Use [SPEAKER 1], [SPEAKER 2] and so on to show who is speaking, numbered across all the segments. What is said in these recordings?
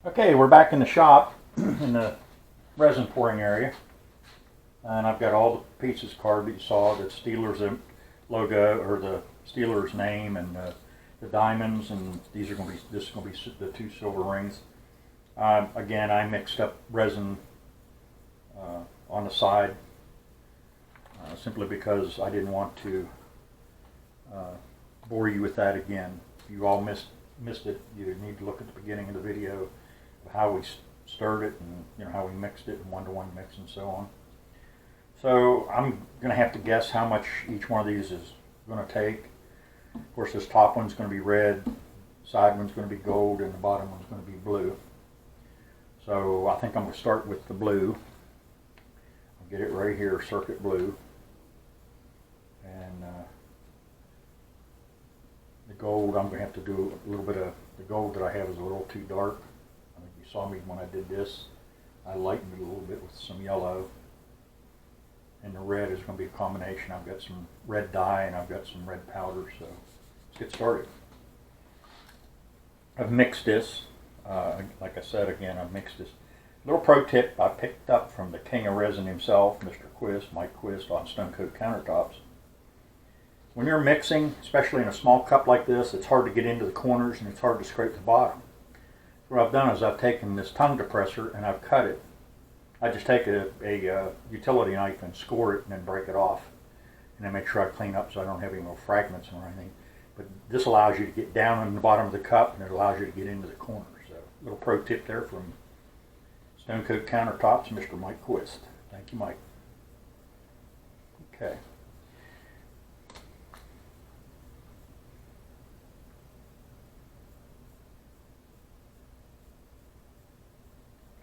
[SPEAKER 1] Okay, we're back in the shop in the resin pouring area, and I've got all the pieces carved that you saw, the Steelers logo or the Steelers name, and the diamonds, and these are going to be, this is going to be the two silver rings. Again, I mixed up resin on the side simply because I didn't want to bore you with that again. If you all missed it, you need to look at the beginning of the video of how we stirred it and how we mixed it and one-to-one mix and so on. So I'm going to have to guess how much each one of these is going to take. Of course, this top one's going to be red, side one's going to be gold, and the bottom one's going to be blue. So I think I'm going to start with the blue. I'll get it right here, circuit blue. And the gold, I'm going to have to do a little bit of, the gold that I have is a little too dark. I think you saw me when I did this. I lightened it a little bit with some yellow. And the red is going to be a combination. I've got some red dye and I've got some red powder, so let's get started. I've mixed this. Like I said, again, I've mixed this. Little pro tip I picked up from the king of resin himself, Mr. Quist, Mike Quist, on Stone Coat Countertops. When you're mixing, especially in a small cup like this, it's hard to get into the corners and it's hard to scrape the bottom. So what I've done is I've taken this tongue depressor and I've cut it. I just take a utility knife and score it and then break it off. And then make sure I clean up so I don't have any little fragments or anything. But this allows you to get down in the bottom of the cup and it allows you to get into the corners. So a little pro tip there from Stone Coat Countertops, Mr. Mike Quist. Thank you, Mike. Okay.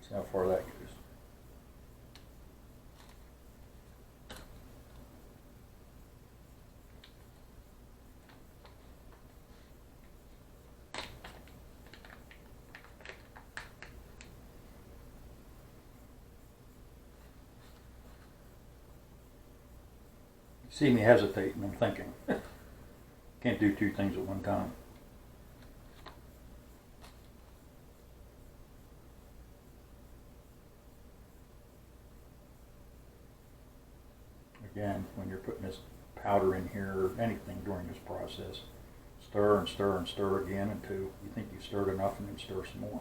[SPEAKER 1] See how far that goes. See me hesitate and I'm thinking, can't do two things at one time. Again, when you're putting this powder in here or anything during this process, stir and stir and stir again until you think you've stirred enough, and then stir some more.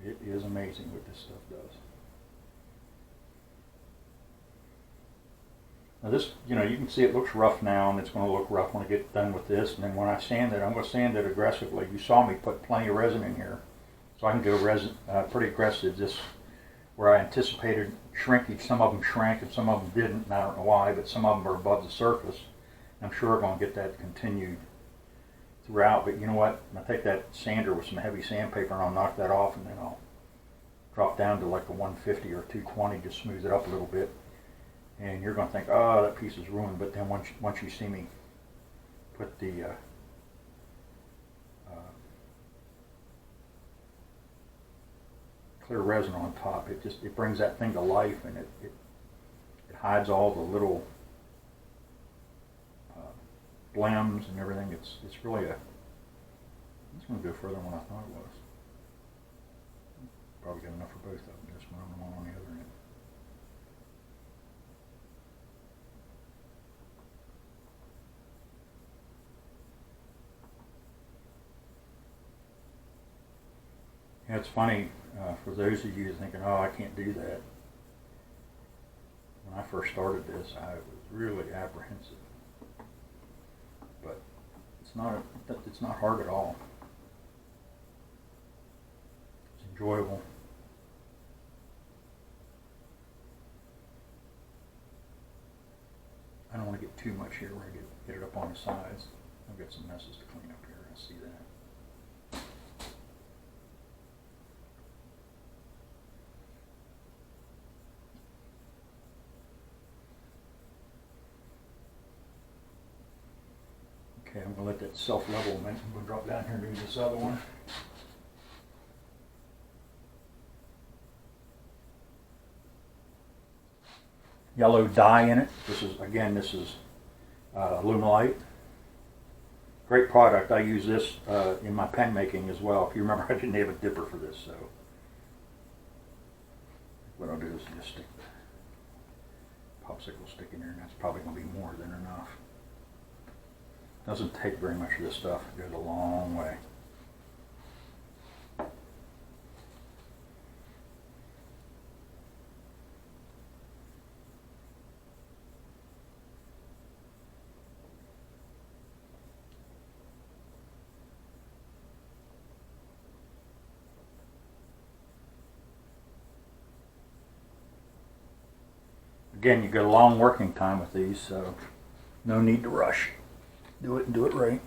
[SPEAKER 1] It is amazing what this stuff does. Now this, you can see it looks rough now, and it's going to look rough when I get done with this. And then when I sand it, I'm going to sand it aggressively. You saw me put plenty of resin in here, so I can go resin pretty aggressive. This, where I anticipated shrinkage, some of them shrank and some of them didn't, and I don't know why, but some of them are above the surface. I'm sure I'm going to get that continued throughout. But you know what? I'll take that sander with some heavy sandpaper and I'll knock that off, and then I'll drop down to like a 150 or 220, just smooth it up a little bit. And you're going to think, oh, that piece is ruined. But then once you see me put the clear resin on top, it brings that thing to life, and it hides all the little blems and everything. It's really it's going to go further than what I thought it was. Probably got enough for both of them. This one and one on the other end. Yeah, it's funny, for those of you thinking, oh, I can't do that. When I first started this, I was really apprehensive. But it's not hard at all. It's enjoyable. I don't want to get too much here where I get it up on the sides. I've got some messes to clean up here, I see that. Okay, I'm going to let that self-level a minute. I'm going to drop down here and do this other one. Yellow dye in it. This is Alumilite. Great product. I use this in my pen making as well. If you remember, I didn't have a dipper for this, so what I'll do is just stick the popsicle stick in there, and that's probably going to be more than enough. Doesn't take very much of this stuff. It goes a long way. Again, you get a long working time with these, so no need to rush. Do it and do it right.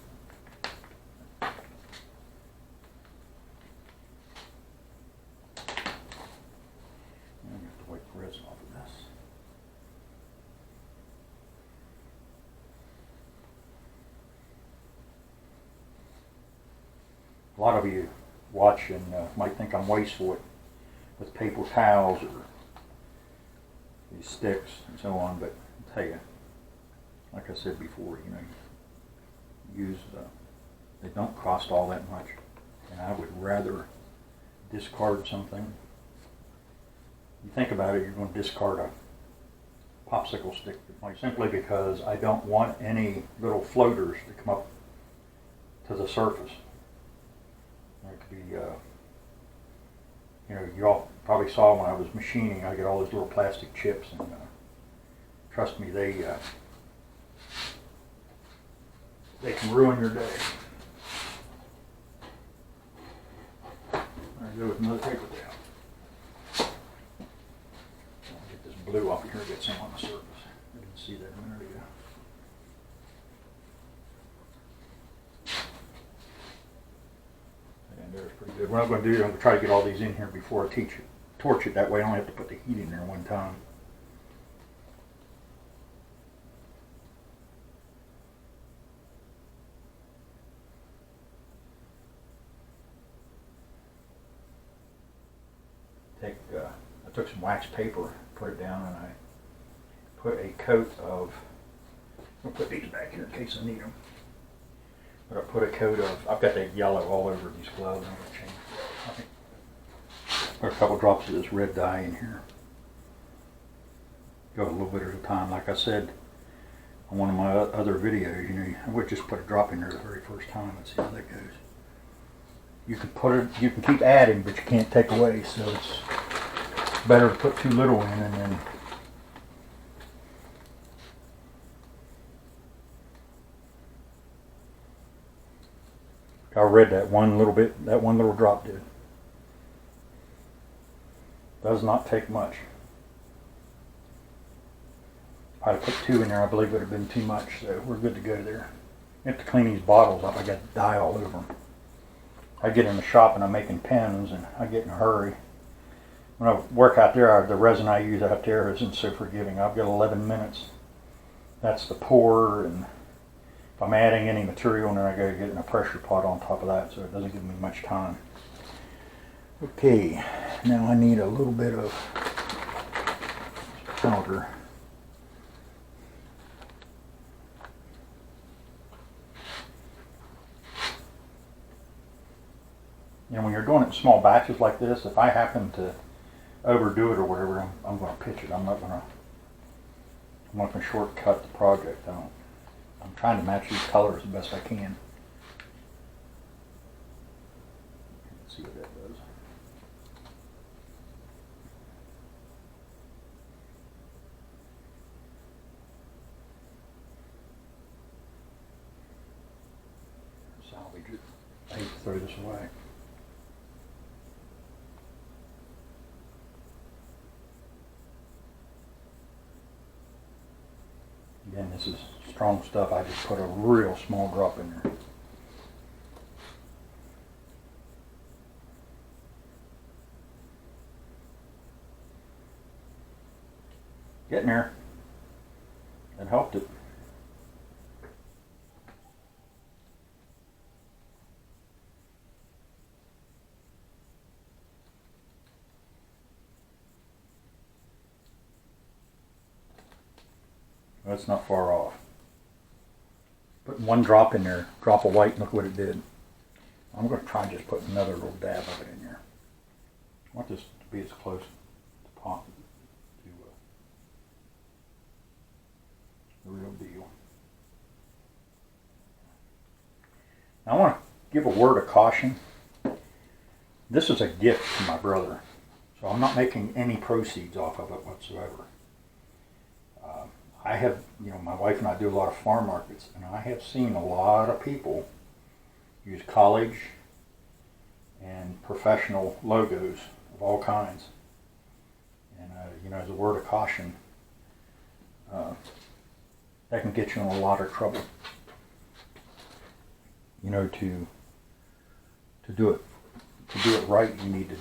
[SPEAKER 1] I have to wipe the resin off of this. A lot of you watch and might think I'm wasteful with paper towels or these sticks and so on, but I'll tell you, like I said before, you know, use they don't cost all that much, and I would rather discard something. You think about it, you're going to discard a popsicle stick simply because I don't want any little floaters to come up to the surface. There could be, you know, you all probably saw when I was machining, I get all these little plastic chips, and trust me, they can ruin your day. There I go with another paper towel. I'll get this blue off here, get some on the surface. I didn't see that a minute ago. And there's pretty good. What I'm going to do, I'm going to try to get all these in here before I torch it. That way I don't have to put the heat in there one time. I took some wax paper, put it down, and I put a coat of, I'll put these back here in case I need them. But I put a coat of, I've got that yellow all over these gloves. I'm going to change it. I think put a couple drops of this red dye in here. Go a little bit at a time. Like I said on one of my other videos, you know, I would just put a drop in there the very first time and see how that goes. You can put it, you can keep adding, but you can't take away, so it's better to put too little in and then I read that one little bit, that one little drop did. Does not take much. If I put 2 in there, I believe it would have been too much, so we're good to go there. You have to clean these bottles up. I got dye all over them. I get in the shop and I'm making pens and I get in a hurry. When I work out there, the resin I use out there isn't so forgiving. I've got 11 minutes. That's the pour, and if I'm adding any material in there, I gotta get in a pressure pot on top of that, so it doesn't give me much time. Okay, now I need a little bit of powder. And when you're doing it in small batches like this, if I happen to overdo it or whatever, I'm going to pitch it. I'm not going to shortcut the project. I'm trying to match these colors the best I can. Let's see what that does. Salvage it. I hate to throw this away. Again, this is strong stuff. I just put a real small drop in there. Getting there. That helped it. That's not far off. Putting one drop in there, drop of white, and look what it did. I'm going to try and just put another little dab of it in there. I want this to be as close to pot to the real deal. Now I want to give a word of caution. This is a gift from my brother, so I'm not making any proceeds off of it whatsoever. I have, my wife and I do a lot of farm markets, and I have seen a lot of people use college and professional logos of all kinds. And, as a word of caution, that can get you in a lot of trouble. To do it right, you need to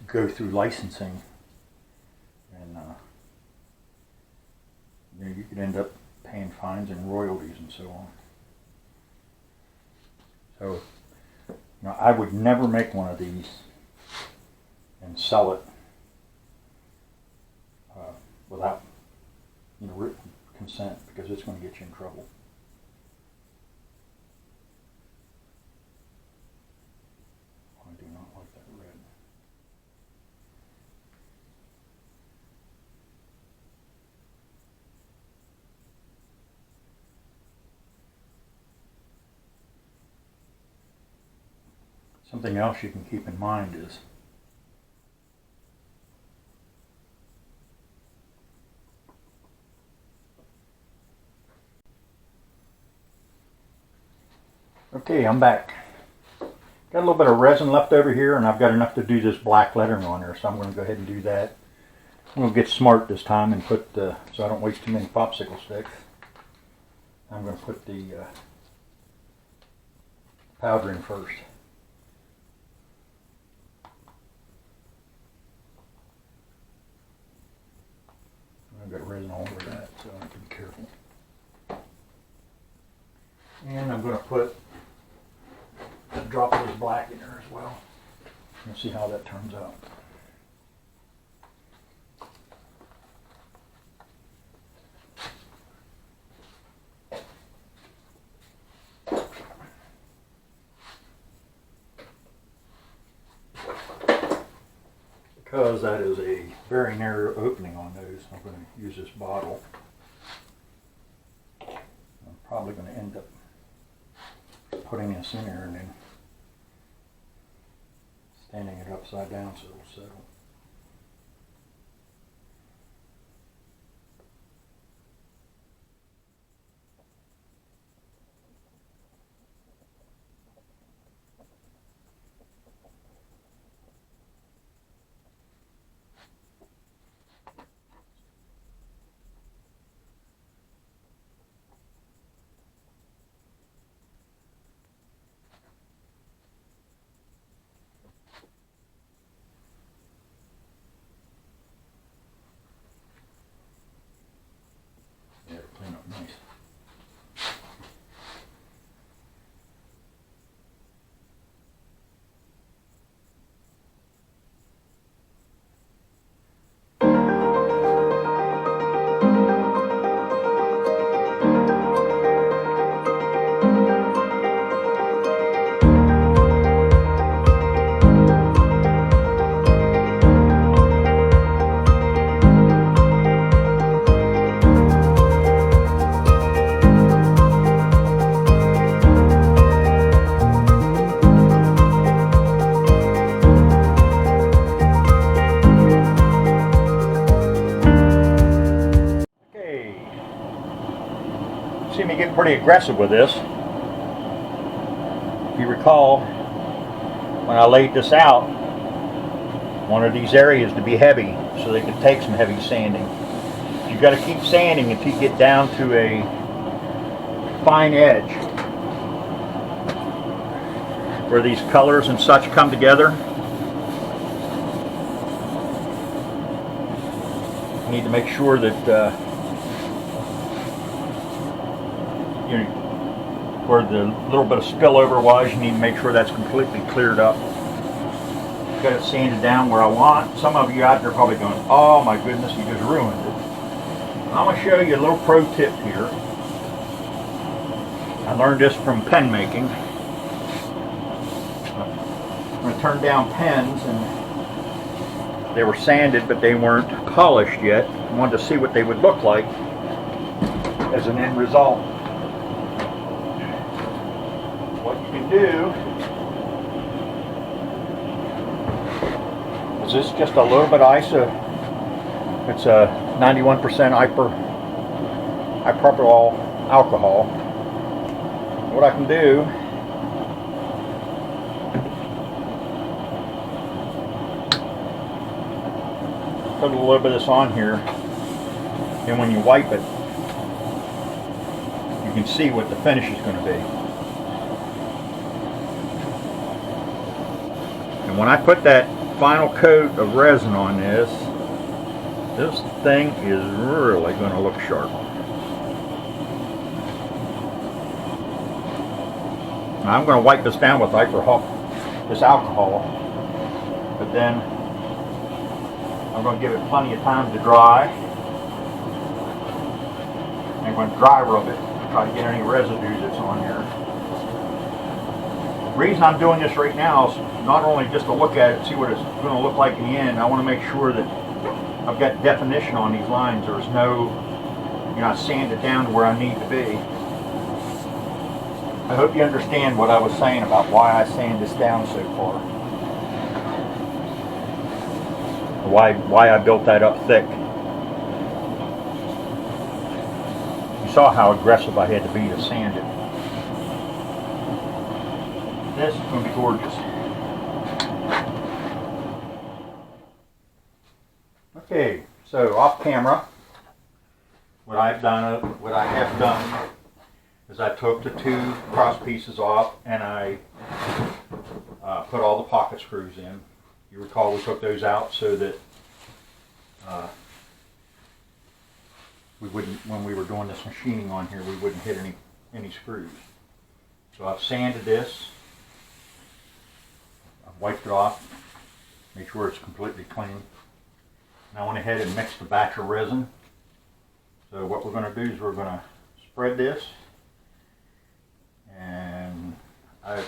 [SPEAKER 1] go through licensing, and you could end up paying fines and royalties and so on. So, I would never make one of these and sell it without written consent, because it's going to get you in trouble. I do not like that red. Something else you can keep in mind is okay, I'm back. Got a little bit of resin left over here, and I've got enough to do this black lettering on there, so I'm going to go ahead and do that. I'm going to get smart this time and put so I don't waste too many popsicle sticks. I'm going to put the powder in first. I've got resin all over that, so I have to be careful. And I'm going to put a drop of this black in there as well. We'll see how that turns out. Because that is a very narrow opening on those, I'm going to use this bottle. I'm probably going to end up putting this in there and then standing it upside down so it'll settle. Yeah, it'll clean up nice. See me getting pretty aggressive with this. If you recall, when I laid this out, wanted these areas to be heavy so they could take some heavy sanding. You've got to keep sanding until you get down to a fine edge where these colors and such come together. You need to make sure that where the little bit of spillover was, you need to make sure that's completely cleared up. Got it sanded down where I want. Some of you out there are probably going, oh my goodness, you just ruined it. I'm going to show you a little pro tip here. I learned this from pen making. I'm going to turn down pens, and they were sanded but they weren't polished yet. I wanted to see what they would look like as an end result. What you can do is this just a little bit of it's a 91% isopropyl alcohol. What I can do put a little bit of this on here, and when you wipe it, you can see what the finish is going to be. And when I put that final coat of resin on this thing is really going to look sharp. Now I'm going to wipe this down with this alcohol, but then I'm going to give it plenty of time to dry. I'm going to dry rub it, try to get any residue that's on here. The reason I'm doing this right now is not only just to look at it, see what it's going to look like in the end. I want to make sure that I've got definition on these lines. There's no, I sand it down to where I need to be. I hope you understand what I was saying about why I sand this down so far. Why I built that up thick. You saw how aggressive I had to be to sand it. This is going to be gorgeous. Okay, so off camera, what I have done is I took the two cross pieces off and I put all the pocket screws in. You recall we took those out so that we wouldn't, when we were doing this machining on here, we wouldn't hit any screws. So I've sanded this, I've wiped it off, make sure it's completely clean. And I went ahead and mixed a batch of resin. So what we're going to do is we're going to spread this, and I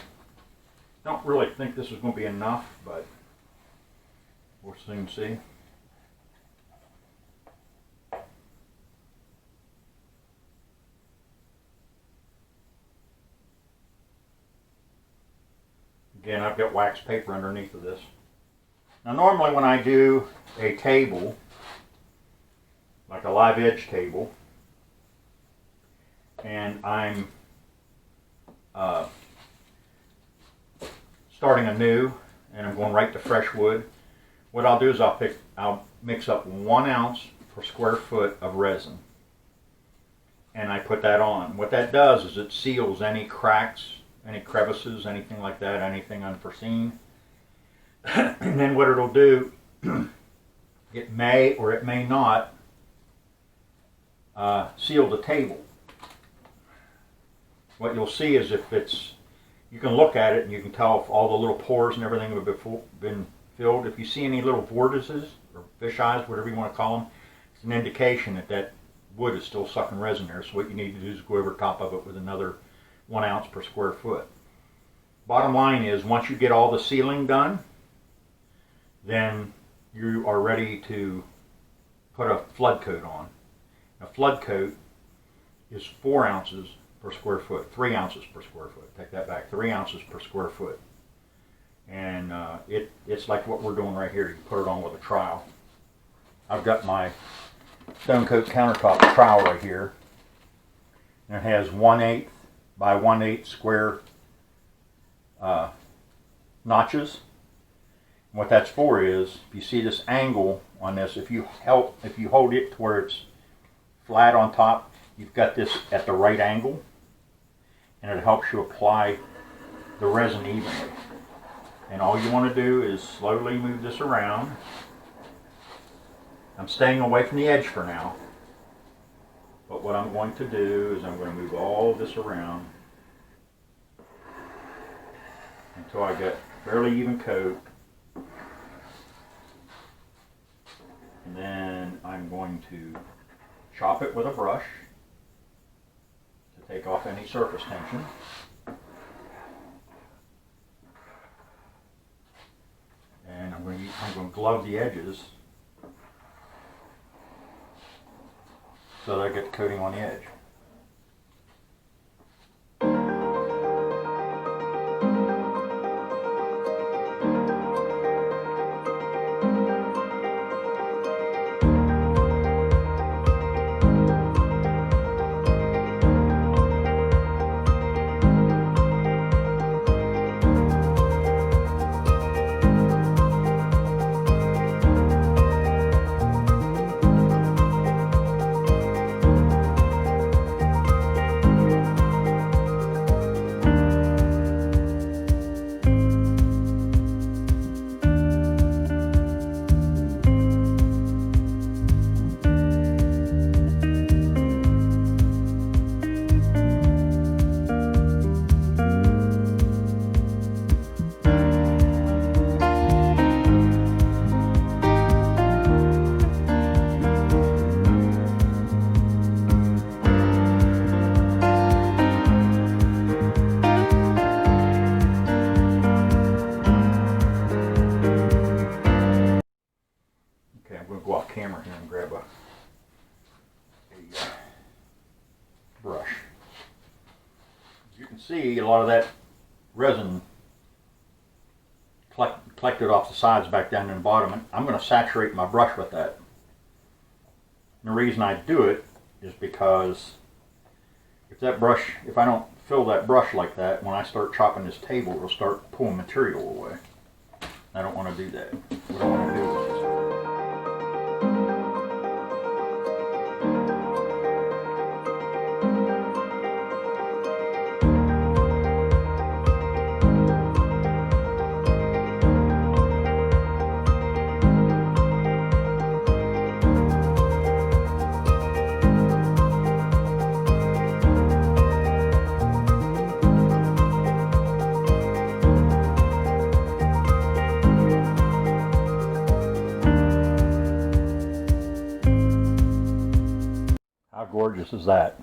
[SPEAKER 1] don't really think this is going to be enough, but we'll soon see. Again, I've got wax paper underneath of this. Now normally when I do a table, like a live edge table, and I'm starting anew and I'm going right to fresh wood, what I'll do is I'll mix up 1 ounce per square foot of resin, and I put that on. What that does is it seals any cracks, any crevices, anything like that, anything unforeseen. And then what it'll do, it may or it may not seal the table. What you'll see is if it's, you can look at it and you can tell if all the little pores and everything have been filled. If you see any little vortices or fish eyes, whatever you want to call them, it's an indication that that wood is still sucking resin there. So what you need to do is go over top of it with another 1 ounce per square foot. Bottom line is, once you get all the sealing done, then you are ready to put a flood coat on. A flood coat is 4 ounces per square foot, 3 ounces per square foot. Take that back, 3 ounces per square foot. And it's like what we're doing right here. You put it on with a trowel. I've got my Stone Coat countertop trowel right here. And it has 1/8 by 1/8 square notches. And what that's for is, if you see this angle on this, if you hold it to where it's flat on top, you've got this at the right angle, and it helps you apply the resin evenly. And all you want to do is slowly move this around. I'm staying away from the edge for now, but what I'm going to do is I'm going to move all this around until I get fairly even coat. And then I'm going to chop it with a brush to Take off any surface tension. And I'm going to glove the edges so that I get the coating on the edge. Okay, I'm going to go off camera here and grab a brush. As you can see, a lot of that resin collected off the sides back down in the bottom, and I'm going to saturate my brush with that. And the reason I do it is because if I don't fill that brush like that, when I start chopping this table, it'll start pulling material away. I don't want to do that. What I want to do is how gorgeous is that?